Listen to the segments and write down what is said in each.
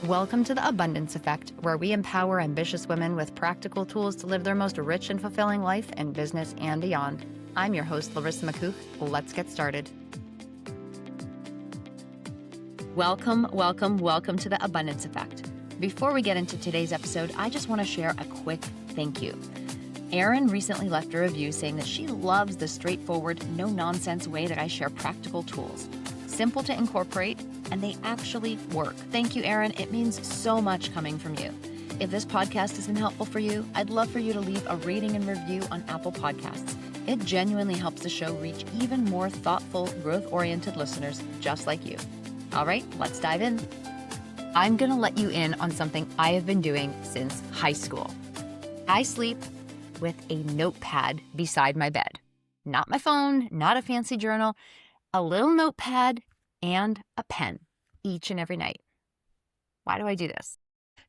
Welcome to the Abundance Effect, where we empower ambitious women with practical tools to live their most rich and fulfilling life in business and beyond. I'm your host, Larissa McCouth. Let's get started. Welcome to the Abundance Effect. Before we get into today's episode, I just want to share a quick thank you. Erin recently left a review saying that she loves the straightforward, no-nonsense way that I share practical tools. Simple to incorporate, and they actually work. Thank you, Erin. It means so much coming from you. If this podcast has been helpful for you, I'd love for you to leave a rating and review on Apple Podcasts. It genuinely helps the show reach even more thoughtful, growth-oriented listeners just like you. All right, let's dive in. I'm going to let you in on something I have been doing since high school. I sleep with a notepad beside my bed. Not my phone, not a fancy journal, a little notepad and a pen each and every night. Why do I do this?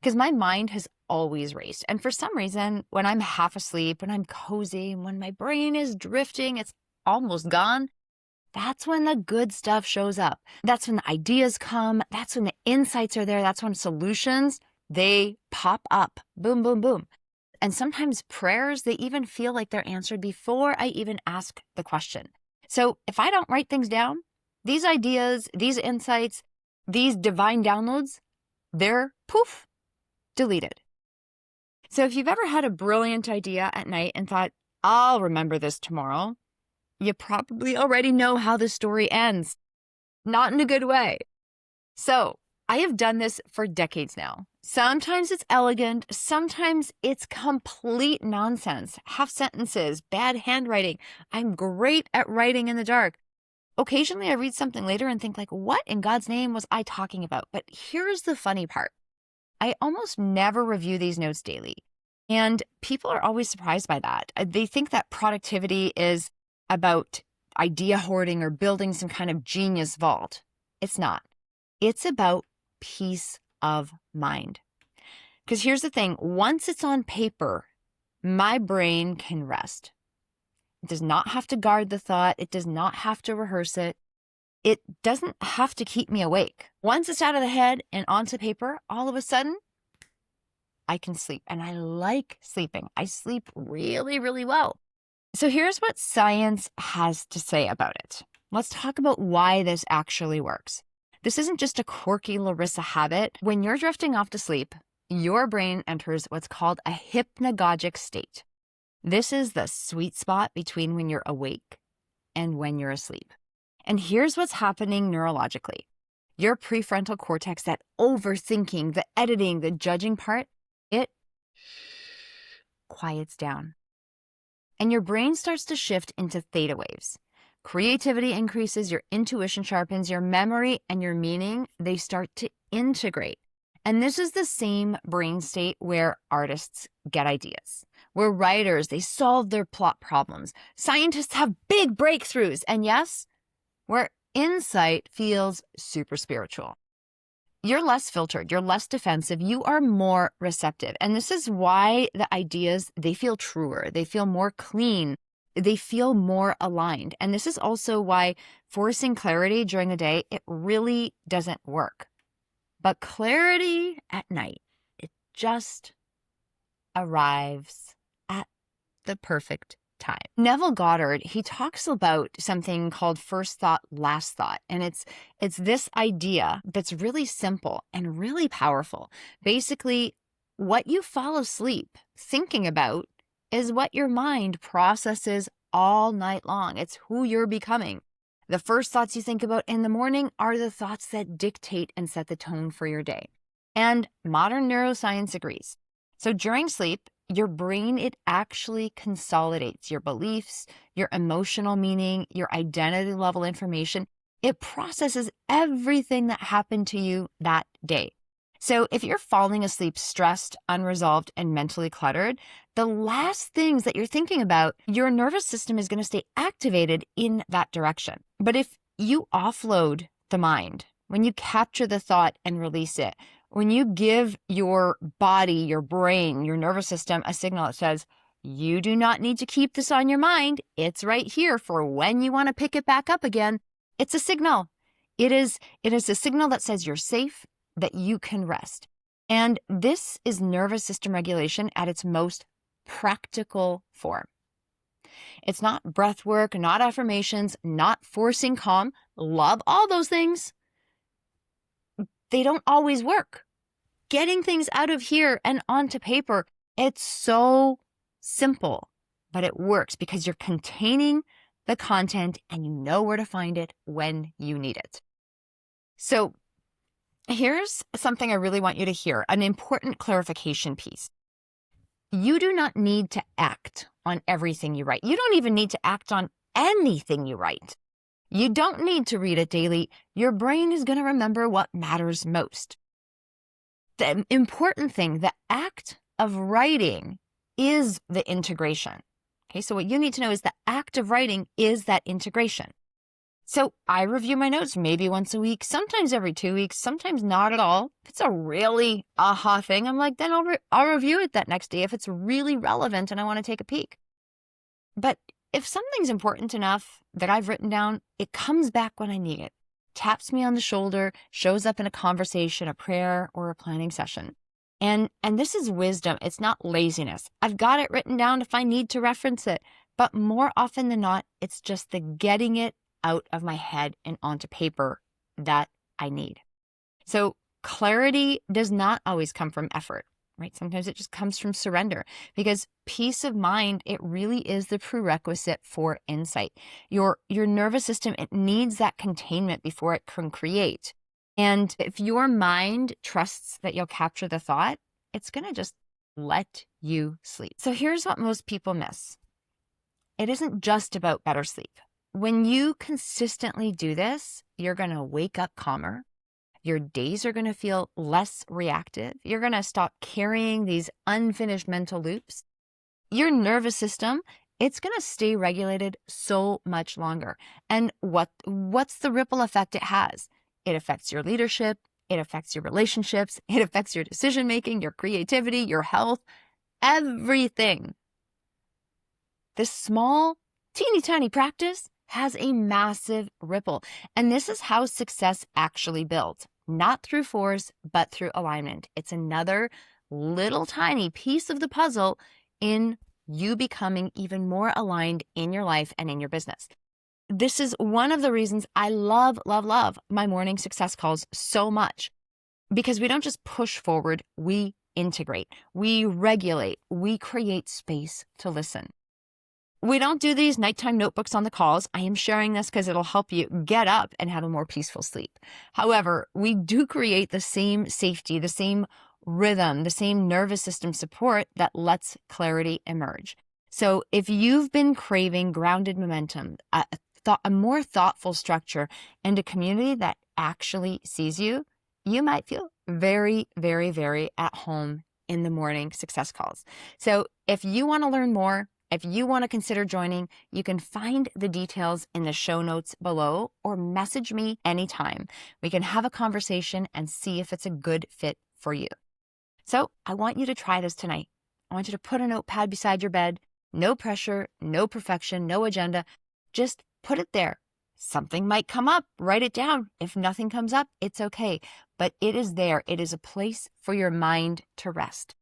Because my mind has always raced. And for some reason, when I'm half asleep, when I'm cozy, when my brain is drifting, it's almost gone, that's when the good stuff shows up. That's when the ideas come. That's when the insights are there. That's when solutions, they pop up. Boom, boom, boom. And sometimes prayers, they even feel like they're answered before I even ask the question. So if I don't write things down, these ideas, these insights, these divine downloads, they're poof, deleted. So if you've ever had a brilliant idea at night and thought, I'll remember this tomorrow, you probably already know how the story ends. Not in a good way. So I have done this for decades now. Sometimes it's elegant. Sometimes it's complete nonsense. Half sentences, bad handwriting. I'm great at writing in the dark. Occasionally I read something later and think like, what in God's name was I talking about? But here's the funny part. I almost never review these notes daily. And people are always surprised by that. They think that productivity is about idea hoarding or building some kind of genius vault. It's not. It's about peace of mind. Because here's the thing. Once it's on paper, my brain can rest. It does not have to guard the thought. It does not have to rehearse it. It doesn't have to keep me awake. Once it's out of the head and onto paper, all of a sudden, I can sleep. And I like sleeping. I sleep really, really well. So here's what science has to say about it. Let's talk about why this actually works. This isn't just a quirky Larissa habit. When you're drifting off to sleep, your brain enters what's called a hypnagogic state. This is the sweet spot between when you're awake and when you're asleep. And here's what's happening neurologically. Your prefrontal cortex, that overthinking, the editing, the judging part, it quiets down. And your brain starts to shift into theta waves. Creativity increases, your intuition sharpens, your memory and your meaning, they start to integrate. And this is the same brain state where artists get ideas, where writers, they solve their plot problems. Scientists have big breakthroughs. And yes, where insight feels super spiritual. You're less filtered, you're less defensive, you are more receptive. And this is why the ideas, they feel truer, they feel more clean, they feel more aligned. And this is also why forcing clarity during the day, it really doesn't work. But clarity at night, it just arrives at the perfect time. Neville Goddard, he talks about something called first thought, last thought. And it's this idea that's really simple and really powerful. Basically, what you fall asleep thinking about is what your mind processes all night long. It's who you're becoming. The first thoughts you think about in the morning are the thoughts that dictate and set the tone for your day. And modern neuroscience agrees. So during sleep, your brain, it actually consolidates your beliefs, your emotional meaning, your identity level information. It processes everything that happened to you that day. So if you're falling asleep stressed, unresolved, and mentally cluttered, the last things that you're thinking about, your nervous system is going to stay activated in that direction. But if you offload the mind, when you capture the thought and release it, when you give your body, your brain, your nervous system a signal that says, you do not need to keep this on your mind. It's right here for when you want to pick it back up again. It's a signal. It is a signal that says you're safe, that you can rest. And this is nervous system regulation at its most practical form. It's not breath work, not affirmations, not forcing calm. Love all those things. They don't always work. Getting things out of here and onto paper, it's so simple, but it works because you're containing the content and you know where to find it when you need it. So here's something I really want you to hear, an important clarification piece. You do not need to act on everything you write. You don't even need to act on anything you write. You don't need to read it daily. Your brain is going to remember what matters most. The important thing, the act of writing is the integration. Okay, so what you need to know is the act of writing is that integration. So I review my notes maybe once a week, sometimes every 2 weeks, sometimes not at all. If it's a really aha thing, I'm like, then I'll review it that next day if it's really relevant and I want to take a peek. But if something's important enough that I've written down, it comes back when I need it, taps me on the shoulder, shows up in a conversation, a prayer, or a planning session. And this is wisdom. It's not laziness. I've got it written down if I need to reference it. But more often than not, it's just the getting it out of my head and onto paper that I need. So clarity does not always come from effort, right? Sometimes it just comes from surrender, because peace of mind, it really is the prerequisite for insight. Your nervous system, it needs that containment before it can create. And if your mind trusts that you'll capture the thought, it's going to just let you sleep. So here's what most people miss. It isn't just about better sleep. When you consistently do this, you're going to wake up calmer. Your days are going to feel less reactive. You're going to stop carrying these unfinished mental loops. Your nervous system, it's going to stay regulated so much longer. And what's the ripple effect it has? It affects your leadership. It affects your relationships. It affects your decision-making, your creativity, your health, everything. This small, teeny tiny practice has a massive ripple. And this is how success actually builds, not through force, but through alignment. It's another little tiny piece of the puzzle in you becoming even more aligned in your life and in your business. This is one of the reasons I love my morning success calls so much, because we don't just push forward, we integrate, we regulate, we create space to listen. We don't do these nighttime notebooks on the calls. I am sharing this because it'll help you get up and have a more peaceful sleep. However, we do create the same safety, the same rhythm, the same nervous system support that lets clarity emerge. So if you've been craving grounded momentum, a more thoughtful structure, and a community that actually sees you, you might feel very, very, very at home in the morning success calls. So if you want to learn more, if you want to consider joining, you can find the details in the show notes below or message me anytime. We can have a conversation and see if it's a good fit for you. So I want you to try this tonight. I want you to put a notepad beside your bed. No pressure, no perfection, no agenda. Just put it there. Something might come up. Write it down. If nothing comes up, it's okay. But it is there. It is a place for your mind to rest.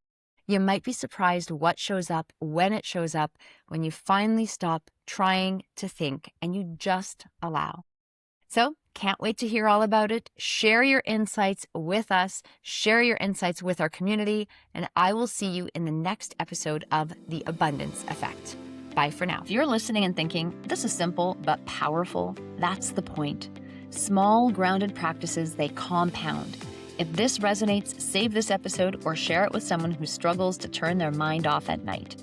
You might be surprised what shows up, when it shows up, when you finally stop trying to think and you just allow. So, can't wait to hear all about it. Share your insights with us. Share your insights with our community. And I will see you in the next episode of The Abundance Effect. Bye for now. If you're listening and thinking, this is simple but powerful, that's the point. Small, grounded practices, they compound. If this resonates, save this episode or share it with someone who struggles to turn their mind off at night.